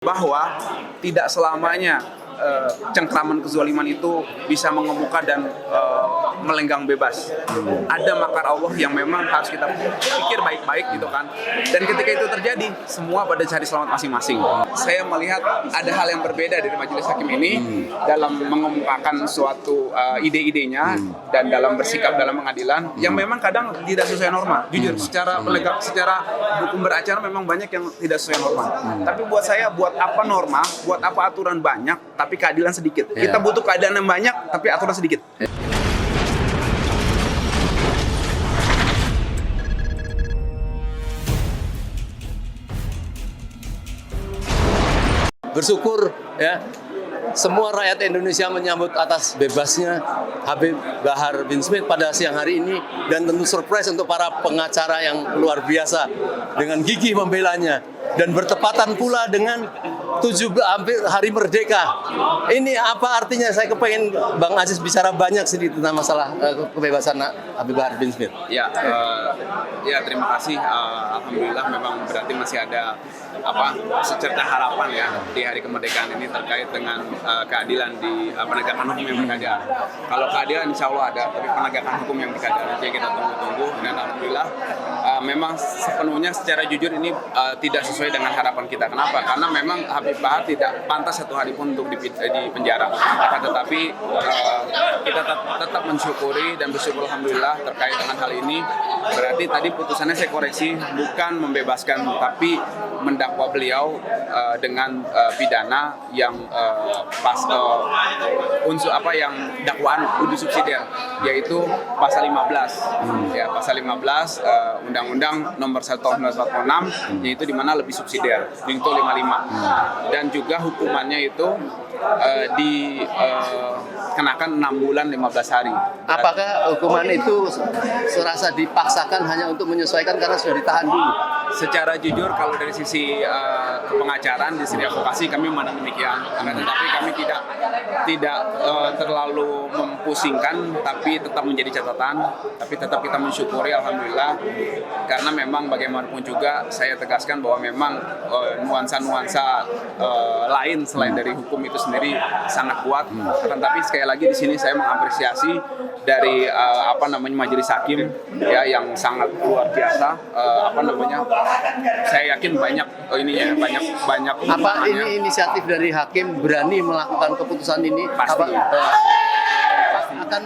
bahwa tidak selamanya cengkraman kezaliman itu bisa mengemuka dan melenggang bebas. Ada makar Allah yang memang harus kita pikir baik-baik gitu kan. Dan ketika itu terjadi, semua pada cari selamat masing-masing. Saya melihat ada hal yang berbeda dari majelis hakim ini dalam mengemukakan suatu ide-idenya dan dalam bersikap dalam pengadilan yang memang kadang tidak sesuai norma. Jujur, secara hukum beracara memang banyak yang tidak sesuai norma. Tapi buat saya, buat apa norma, buat apa aturan banyak, tapi keadilan sedikit. Kita butuh keadilan yang banyak, tapi aturan sedikit. Bersyukur ya, semua rakyat Indonesia menyambut atas bebasnya Habib Bahar bin Smith pada siang hari ini, dan tentu surprise untuk para pengacara yang luar biasa dengan gigih membelanya, dan bertepatan pula dengan hampir hari merdeka. Ini apa artinya? Saya kepengen Bang Aziz bicara banyak sedikit tentang masalah kebebasan Habib Bahar bin Smith. Ya terima kasih. Alhamdulillah memang berarti masih ada secerca harapan ya di hari kemerdekaan ini terkait dengan keadilan di penegakan hukum yang berkeadilan. Kalau keadilan insya Allah ada, tapi penegakan hukum yang berkeadilan aja kita tunggu-tunggu, dan alhamdulillah memang sepenuhnya secara jujur ini tidak sesuai dengan harapan kita. Kenapa? Karena memang Habib Bahar tidak pantas satu hari pun untuk di penjara. Akan tetapi kita tetap mensyukuri dan bersyukur alhamdulillah terkait dengan hal ini. Berarti tadi putusannya saya koreksi, bukan membebaskan tapi mendakwa beliau dengan pidana yang unsur yang dakwaan unsur subsidiar, yaitu pasal 15 ya, pasal 15 Undang-Undang Nomor 1 Tahun 1946, yaitu di mana lebih subsidiar, yaitu 55. Dan juga hukumannya itu dikenakan 6 bulan 15 hari. Apakah hukuman itu serasa dipaksakan hanya untuk menyesuaikan karena sudah ditahan dulu? Secara jujur kalau dari sisi pengacaraan, di sisi advokasi kami memandang demikian. Tetapi kami tidak terlalu mempusingkan, tapi tetap menjadi catatan. Tapi tetap kita mensyukuri alhamdulillah, karena memang bagaimanapun juga saya tegaskan bahwa memang nuansa-nuansa lain selain dari hukum itu sendiri sangat kuat. Tetapi sekali lagi di sini saya mengapresiasi dari majelis hakim ya yang sangat luar biasa. Saya yakin banyak apa ini inisiatif dari hakim berani melakukan keputusan ini? Pasti. Akan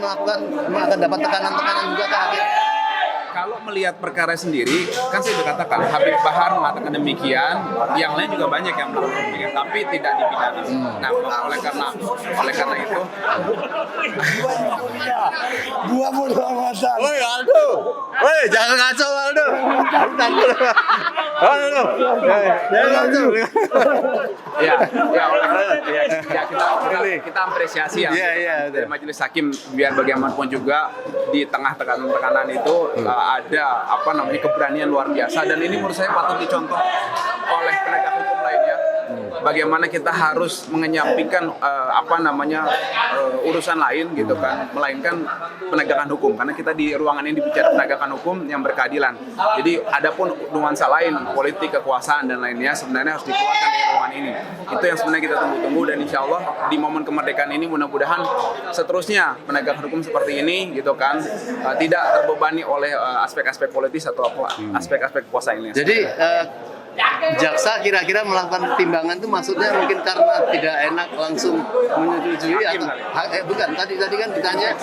dapat tekanan-tekanan juga ke hakim? Kalau melihat perkara sendiri, kan saya sudah katakan Habib Bahar mengatakan demikian, yang lain juga banyak yang melakukan demikian, tapi tidak dipidana. Nah, oleh karena itu, Gua mau lawasan. Woi Aldo, woi jangan ngaco Aldo. Kita apresiasi ya dari majelis hakim, biar bagaimanapun juga di tengah tekanan-tekanan itu ada keberanian luar biasa, dan ini menurut saya patut dicontoh oleh penegak hukum lainnya. Bagaimana kita harus mengenyampingkan urusan lain gitu kan, melainkan penegakan hukum, karena kita di ruangan ini bicara penegakan hukum yang berkeadilan. Jadi adapun nuansa lain, politik, kekuasaan dan lainnya sebenarnya harus dikeluarkan dari ruangan ini. Itu yang sebenarnya kita tunggu-tunggu, dan insya Allah di momen kemerdekaan ini mudah-mudahan seterusnya penegakan hukum seperti ini gitu kan tidak terbebani oleh aspek-aspek politis atau aspek-aspek kekuasaan lainnya. Jadi jaksa kira-kira melakukan pertimbangan itu maksudnya mungkin karena tidak enak langsung menyetujui atau bukan, tadi kan ditanya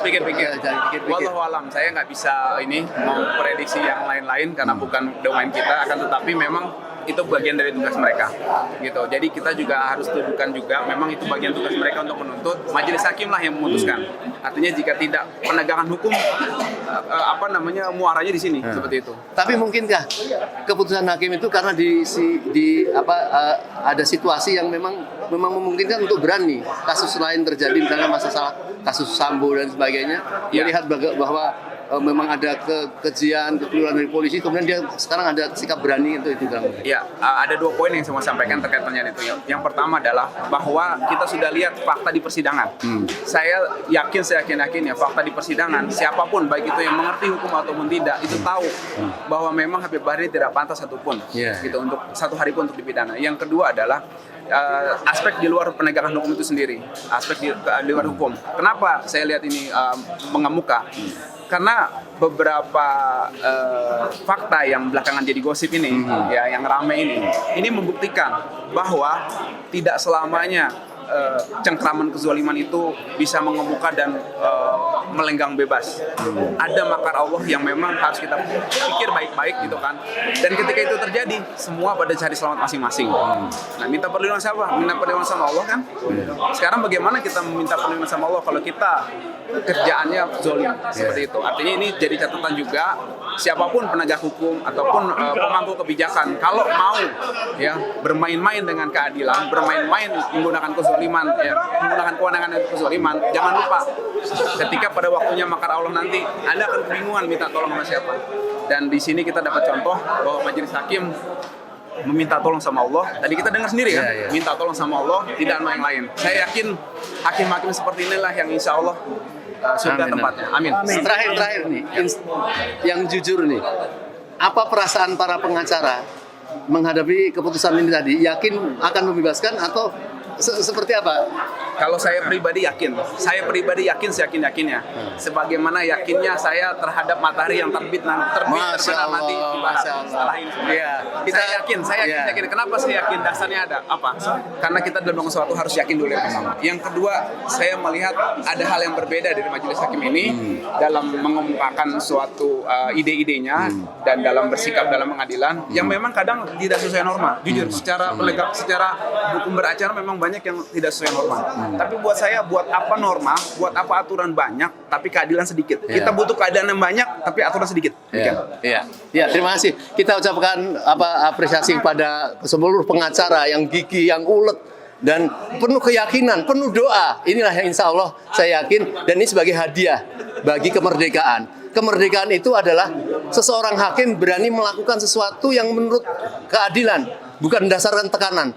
pikir-pikir. Wallahu alam, saya nggak bisa memprediksi yang lain-lain karena bukan domain kita, akan tetapi memang itu bagian dari tugas mereka gitu. Jadi kita juga harus tuduhkan juga memang itu bagian tugas mereka untuk menuntut. Majelis hakim lah yang memutuskan. Artinya jika tidak penegakan hukum muaranya di sini seperti itu. Tapi mungkinkah keputusan hakim itu karena ada situasi yang memang memungkinkan untuk berani kasus lain terjadi, misalnya masalah kasus Sambo dan sebagainya, melihat bahwa memang ada kekejian, kekeliruan dari polisi, kemudian dia sekarang ada sikap berani itu Kang. Ya, ada 2 poin yang saya mau sampaikan terkait pernyataan itu. Yang pertama adalah bahwa kita sudah lihat fakta di persidangan. Saya yakin ya fakta di persidangan, siapapun baik itu yang mengerti hukum ataupun tidak, itu tahu bahwa memang Habib Bahri tidak pantas satupun gitu untuk 1 hari pun untuk dipidana. Yang kedua adalah aspek di luar penegakan hukum itu sendiri, aspek di luar hukum. Kenapa saya lihat ini mengemuka? Karena beberapa fakta yang belakangan jadi gosip ini, ya yang ramai ini membuktikan bahwa tidak selamanya cengkraman kezaliman itu bisa mengemuka dan melenggang bebas. Ada makar Allah yang memang harus kita pikir baik-baik gitu kan. Dan ketika itu terjadi, semua pada cari selamat masing-masing. Nah, minta perlindungan siapa? Minta perlindungan sama Allah kan? Sekarang bagaimana kita meminta perlindungan sama Allah kalau kita kerjaannya zalim seperti itu? Artinya ini jadi catatan juga, siapapun penegak hukum ataupun pemangku kebijakan kalau mau ya bermain-main dengan keadilan, bermain-main menggunakan kezaliman, ya, menggunakan kewenangan dan kezaliman, jangan lupa ketika pada waktunya makar Allah nanti Anda akan kebingungan minta tolong sama siapa. Dan di sini kita dapat contoh bahwa majelis hakim meminta tolong sama Allah. Tadi kita dengar sendiri kan, minta tolong sama Allah, tidak sama yang lain. Saya yakin hakim-hakim seperti inilah yang insya Allah surga tempatnya. Amin. Terakhir nih, yang jujur nih, apa perasaan para pengacara menghadapi keputusan ini tadi? Yakin akan membebaskan atau seperti apa? Kalau saya pribadi yakin seyakin-yakinnya. Sebagaimana yakinnya saya terhadap matahari yang terbit terbenam nanti di barat setelah ini. Saya yakin. Kenapa saya yakin? Dasarnya ada apa? Karena kita dalam melakukan sesuatu harus yakin dulu yang pertama. Yang kedua, saya melihat ada hal yang berbeda dari majelis hakim ini dalam mengemukakan suatu ide-idenya dan dalam bersikap dalam pengadilan yang memang kadang tidak sesuai norma. Jujur, secara hukum beracara memang banyak yang tidak sesuai norma. Tapi buat saya, buat apa norma, buat apa aturan banyak, tapi keadilan sedikit. Kita butuh keadilan yang banyak, tapi aturan sedikit. Iya, terima kasih. Kita ucapkan apresiasi kepada seluruh pengacara yang gigih, yang ulet, dan penuh keyakinan, penuh doa. Inilah yang insya Allah saya yakin, dan ini sebagai hadiah bagi kemerdekaan. Kemerdekaan itu adalah seseorang hakim berani melakukan sesuatu yang menurut keadilan, bukan berdasarkan tekanan.